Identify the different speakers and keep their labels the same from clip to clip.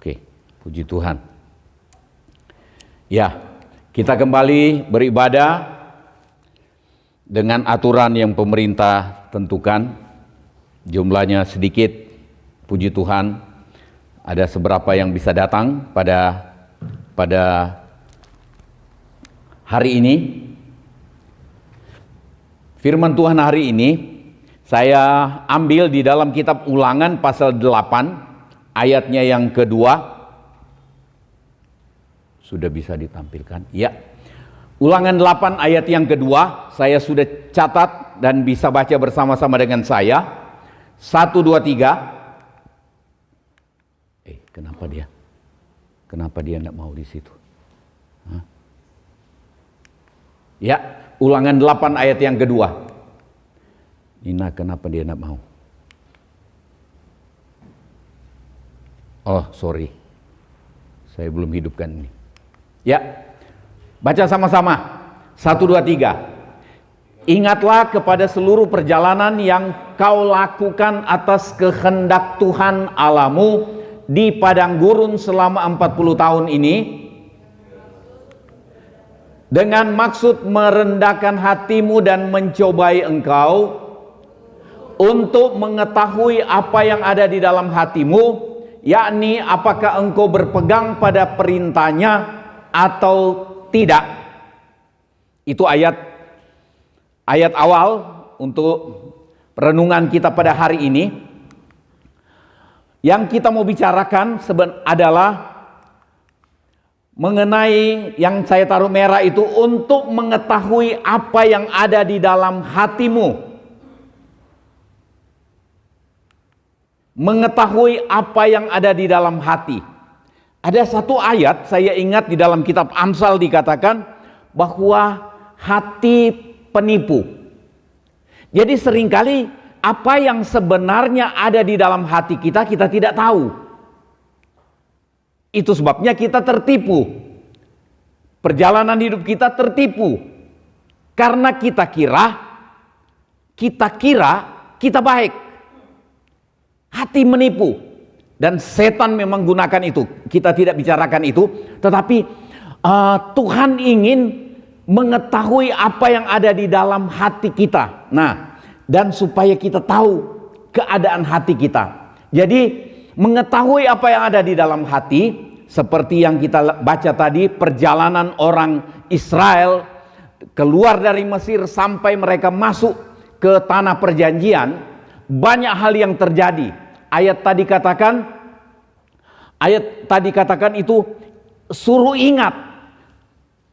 Speaker 1: Oke, puji Tuhan. Ya, kita kembali beribadah dengan aturan yang pemerintah tentukan. Jumlahnya sedikit, puji Tuhan. Ada seberapa yang bisa datang pada hari ini. Firman Tuhan hari ini saya ambil di dalam kitab Ulangan pasal 8 ayatnya yang kedua. Sudah bisa ditampilkan? Ya. Ulangan 8 ayat yang kedua, saya sudah catat dan bisa baca bersama-sama dengan saya. 1, 2, 3. Kenapa dia? Kenapa dia tidak mau di situ? Hah? Ya, Ulangan 8 ayat yang kedua. Nina, kenapa dia tidak mau? Oh, sorry. Saya belum hidupkan ini. Ya, baca sama-sama. 1, 2, 3. Ingatlah kepada seluruh perjalanan yang kau lakukan atas kehendak Tuhan Allahmu di padang gurun selama 40 tahun ini, dengan maksud merendahkan hatimu dan mencobai engkau untuk mengetahui apa yang ada di dalam hatimu, yakni apakah engkau berpegang pada perintahnya atau tidak. Itu ayat awal untuk renungan kita pada hari ini. Yang kita mau bicarakan adalah mengenai yang saya taruh merah itu, untuk mengetahui apa yang ada di dalam hatimu. Mengetahui apa yang ada di dalam hati. Ada satu ayat saya ingat di dalam kitab Amsal dikatakan bahwa hati penipu. Jadi seringkali apa yang sebenarnya ada di dalam hati kita, kita tidak tahu. Itu sebabnya kita tertipu. Perjalanan hidup kita tertipu. Karena kita kira kita baik. Hati menipu. Dan setan memang gunakan itu. Kita tidak bicarakan itu. Tetapi Tuhan ingin mengetahui apa yang ada di dalam hati kita. Nah, dan supaya kita tahu keadaan hati kita. Jadi mengetahui apa yang ada di dalam hati, seperti yang kita baca tadi, perjalanan orang Israel keluar dari Mesir sampai mereka masuk ke tanah perjanjian, banyak hal yang terjadi. Ayat tadi katakan itu suruh ingat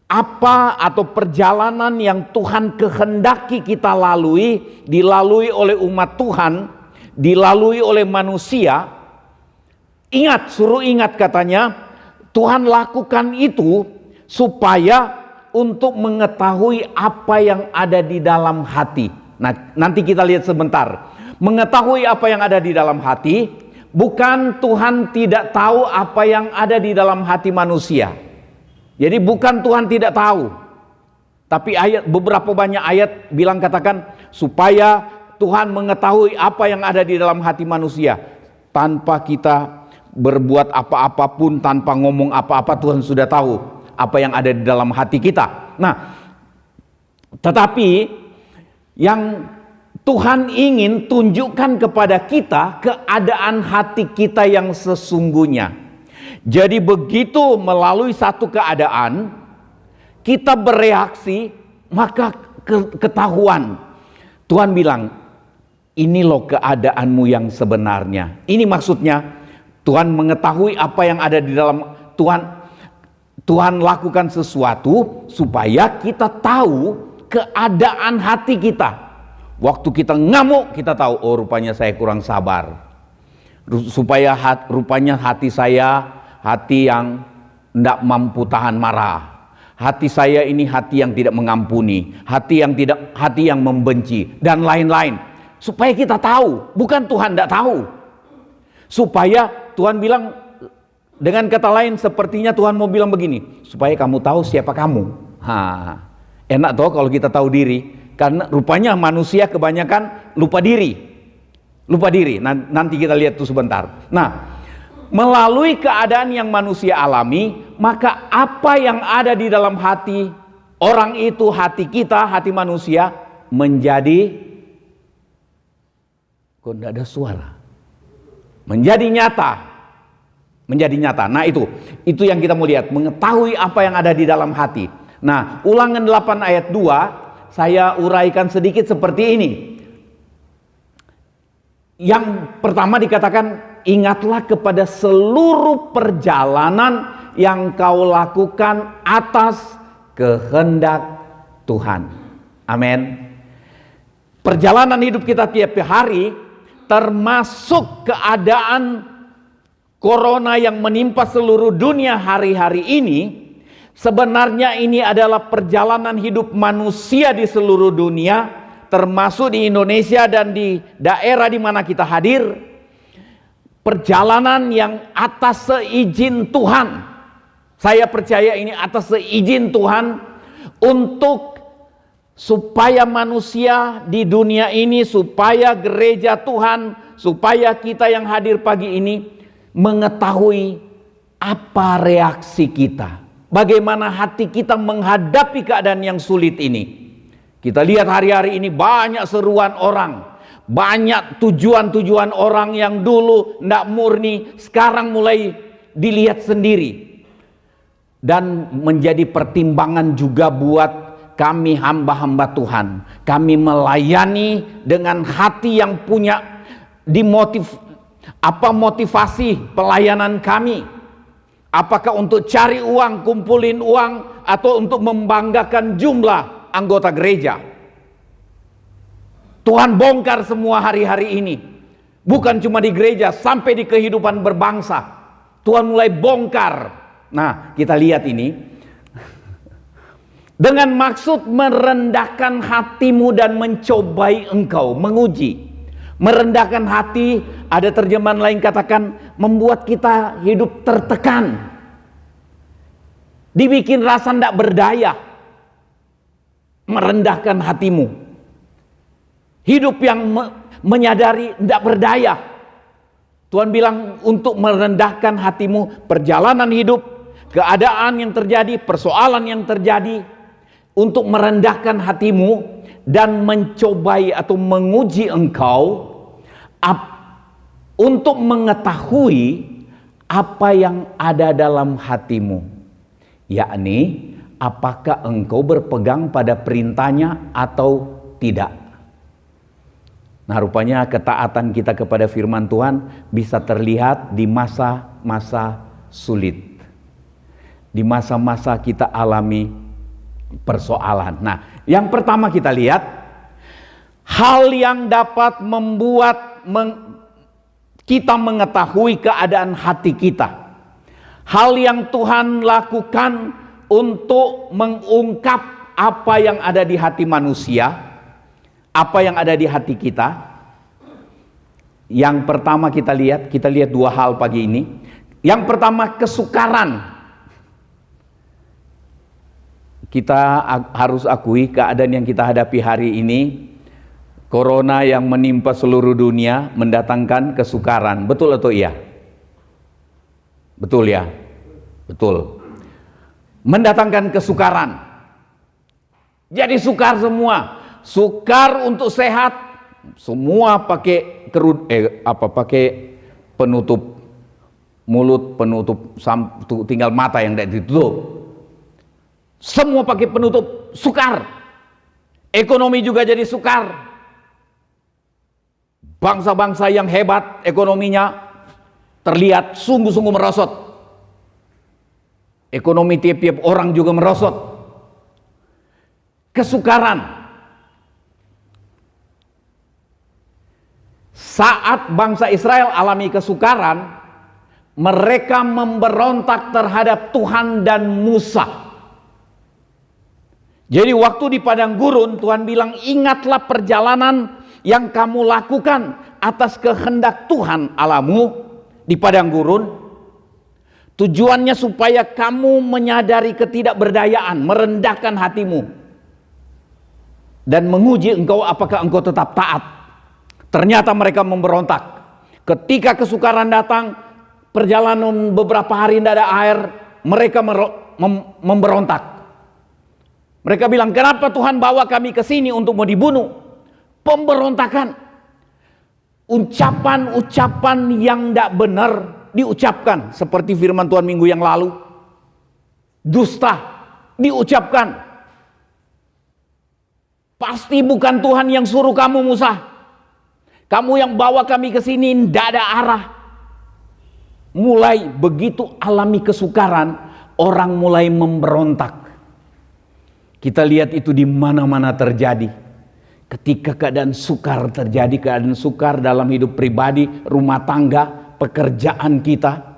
Speaker 1: apa atau perjalanan yang Tuhan kehendaki kita dilalui oleh umat Tuhan, dilalui oleh manusia. Suruh ingat katanya, Tuhan lakukan itu supaya untuk mengetahui apa yang ada di dalam hati. Nah, nanti kita lihat sebentar. Mengetahui apa yang ada di dalam hati, bukan Tuhan tidak tahu apa yang ada di dalam hati manusia. Jadi bukan Tuhan tidak tahu, tapi beberapa banyak ayat katakan supaya Tuhan mengetahui apa yang ada di dalam hati manusia. Tanpa kita berbuat apa-apa pun, tanpa ngomong apa-apa, Tuhan sudah tahu apa yang ada di dalam hati kita. Nah, tetapi yang Tuhan ingin tunjukkan kepada kita keadaan hati kita yang sesungguhnya. Jadi begitu melalui satu keadaan kita bereaksi, maka ketahuan. Tuhan bilang, ini loh keadaanmu yang sebenarnya. Ini maksudnya Tuhan mengetahui apa yang ada di dalam Tuhan lakukan sesuatu supaya kita tahu keadaan hati kita. Waktu kita ngamuk, kita tahu, oh rupanya saya kurang sabar. Rupanya hati saya hati yang tidak mampu tahan marah. Hati saya ini hati yang tidak mengampuni, hati yang membenci, dan lain-lain. Supaya kita tahu, bukan Tuhan tidak tahu. Supaya Tuhan bilang, dengan kata lain, sepertinya Tuhan mau bilang begini, supaya kamu tahu siapa kamu. Enak toh kalau kita tahu diri, karena rupanya manusia kebanyakan lupa diri. Nanti kita lihat tuh sebentar. Nah, melalui keadaan yang manusia alami, maka apa yang ada di dalam hati orang itu, hati kita, hati manusia, menjadi, kok tidak ada suara, menjadi nyata. Menjadi nyata. Nah itu yang kita mau lihat, mengetahui apa yang ada di dalam hati. Nah, Ulangan 8 ayat 2 saya uraikan sedikit seperti ini. Yang pertama dikatakan, ingatlah kepada seluruh perjalanan yang kau lakukan atas kehendak Tuhan. Amin. Perjalanan hidup kita tiap hari, termasuk keadaan corona yang menimpa seluruh dunia hari-hari ini, sebenarnya ini adalah perjalanan hidup manusia di seluruh dunia, termasuk di Indonesia dan di daerah di mana kita hadir. Perjalanan yang atas seizin Tuhan. Saya percaya ini atas seizin Tuhan, untuk supaya manusia di dunia ini, supaya gereja Tuhan, supaya kita yang hadir pagi ini mengetahui apa reaksi kita, bagaimana hati kita menghadapi keadaan yang sulit ini. Kita lihat hari-hari ini banyak seruan orang, banyak tujuan-tujuan orang yang dulu tidak murni, sekarang mulai dilihat sendiri, dan menjadi pertimbangan juga buat kami hamba-hamba Tuhan. Kami melayani dengan hati yang punya motivasi pelayanan kami. Apakah untuk cari uang, kumpulin uang, atau untuk membanggakan jumlah anggota gereja? Tuhan bongkar semua hari-hari ini. Bukan cuma di gereja, sampai di kehidupan berbangsa. Tuhan mulai bongkar. Nah, kita lihat ini. Dengan maksud merendahkan hatimu dan mencobai engkau, menguji. Merendahkan hati, ada terjemahan lain katakan membuat kita hidup tertekan, dibikin rasa tidak berdaya. Merendahkan hatimu, hidup yang menyadari tidak berdaya. Tuhan bilang untuk merendahkan hatimu, perjalanan hidup, keadaan yang terjadi, persoalan yang terjadi, untuk merendahkan hatimu dan mencobai atau menguji engkau, untuk mengetahui apa yang ada dalam hatimu, yakni apakah engkau berpegang pada perintahnya atau tidak. Nah, rupanya ketaatan kita kepada firman Tuhan bisa terlihat di masa-masa sulit, di masa-masa kita alami persoalan. Nah, yang pertama kita lihat hal yang dapat membuat kita mengetahui keadaan hati kita. Hal yang Tuhan lakukan untuk mengungkap apa yang ada di hati manusia, apa yang ada di hati kita. Yang pertama kita lihat dua hal pagi ini. Yang pertama, kesukaran. Kita harus akui keadaan yang kita hadapi hari ini, corona yang menimpa seluruh dunia mendatangkan kesukaran. Betul atau iya? Betul ya? Betul. Mendatangkan kesukaran. Jadi sukar semua. Sukar untuk sehat. Semua pakai pakai penutup mulut, penutup tinggal mata yang tidak ditutup. Semua pakai penutup, sukar. Ekonomi juga jadi sukar. Bangsa-bangsa yang hebat ekonominya terlihat sungguh-sungguh merosot. Ekonomi tiap-tiap orang juga merosot. Kesukaran. Saat bangsa Israel alami kesukaran, mereka memberontak terhadap Tuhan dan Musa. Jadi waktu di padang gurun, Tuhan bilang, ingatlah perjalanan yang kamu lakukan atas kehendak Tuhan Allahmu di padang gurun. Tujuannya supaya kamu menyadari ketidakberdayaan, merendahkan hatimu, dan menguji engkau apakah engkau tetap taat. Ternyata mereka memberontak. Ketika kesukaran datang, perjalanan beberapa hari tidak ada air, mereka memberontak. Mereka bilang, kenapa Tuhan bawa kami ke sini untuk mau dibunuh? Pemberontakan. Ucapan-ucapan yang tidak benar diucapkan. Seperti firman Tuhan minggu yang lalu. Dusta diucapkan. Pasti bukan Tuhan yang suruh kamu, Musa. Kamu yang bawa kami ke sini, tidak ada arah. Mulai begitu alami kesukaran, orang mulai memberontak. Kita lihat itu di mana-mana terjadi. Ketika keadaan sukar terjadi, keadaan sukar dalam hidup pribadi, rumah tangga, pekerjaan kita,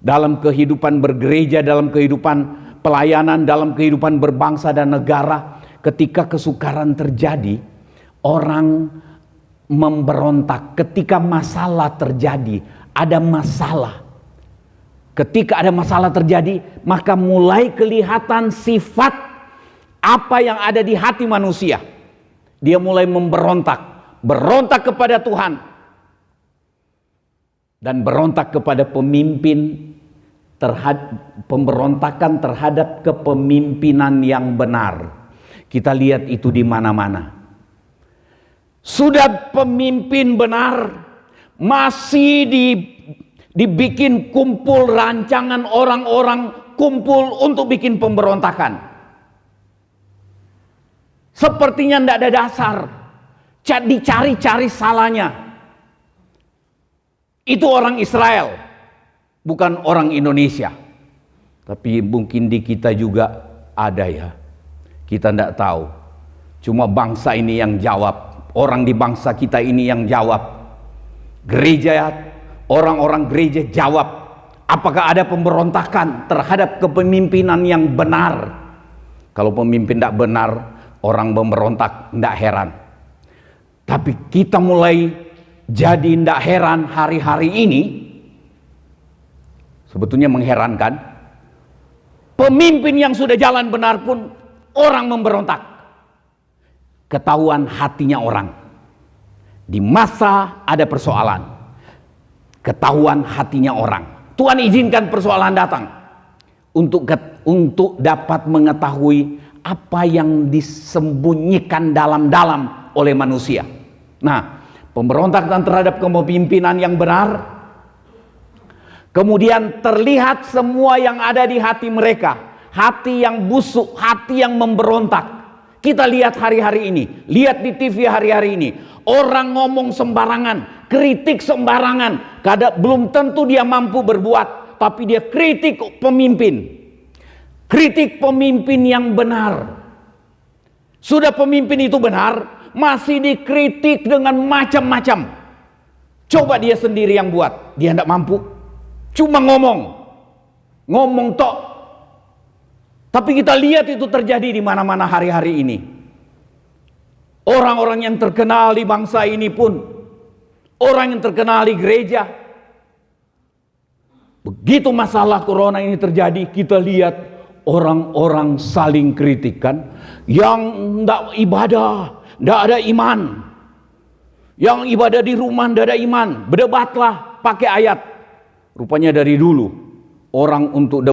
Speaker 1: dalam kehidupan bergereja, dalam kehidupan pelayanan, dalam kehidupan berbangsa dan negara, ketika kesukaran terjadi, orang memberontak. Ketika masalah terjadi, ada masalah. Ketika ada masalah terjadi, maka mulai kelihatan sifat apa yang ada di hati manusia. Dia mulai memberontak, berontak kepada Tuhan, dan berontak kepada pemimpin, pemberontakan terhadap kepemimpinan yang benar. Kita lihat itu di mana-mana. Sudah pemimpin benar, masih dibikin kumpul rancangan orang-orang kumpul untuk bikin pemberontakan. Sepertinya tidak ada dasar, dicari-cari salahnya. Itu orang Israel, bukan orang Indonesia. Tapi mungkin di kita juga ada ya. Kita tidak tahu. Cuma bangsa ini yang jawab. Orang di bangsa kita ini yang jawab. Gereja, orang-orang gereja jawab. Apakah ada pemberontakan terhadap kepemimpinan yang benar? Kalau pemimpin tidak benar, orang memberontak, tidak heran. Tapi kita mulai jadi tidak heran hari-hari ini. Sebetulnya mengherankan. Pemimpin yang sudah jalan benar pun orang memberontak. Ketahuan hatinya orang. Di masa ada persoalan, ketahuan hatinya orang. Tuhan izinkan persoalan datang untuk dapat mengetahui apa yang disembunyikan dalam-dalam oleh manusia. Nah, pemberontakan terhadap kepemimpinan yang benar, kemudian terlihat semua yang ada di hati mereka, hati yang busuk, hati yang memberontak. Kita lihat hari-hari ini, lihat di TV hari-hari ini, orang ngomong sembarangan, kritik sembarangan. Belum tentu dia mampu berbuat, tapi dia kritik pemimpin. Kritik pemimpin yang benar. Sudah pemimpin itu benar, masih dikritik dengan macam-macam. Coba dia sendiri yang buat, dia tidak mampu. Cuma ngomong tok. Tapi kita lihat itu terjadi di mana-mana hari-hari ini. Orang-orang yang terkenal di bangsa ini pun, orang yang terkenal di gereja, begitu masalah corona ini terjadi, kita lihat orang-orang saling kritikan. Yang tidak ibadah, tidak ada iman. Yang ibadah di rumah tidak ada iman. Berdebatlah pakai ayat. Rupanya dari dulu orang untuk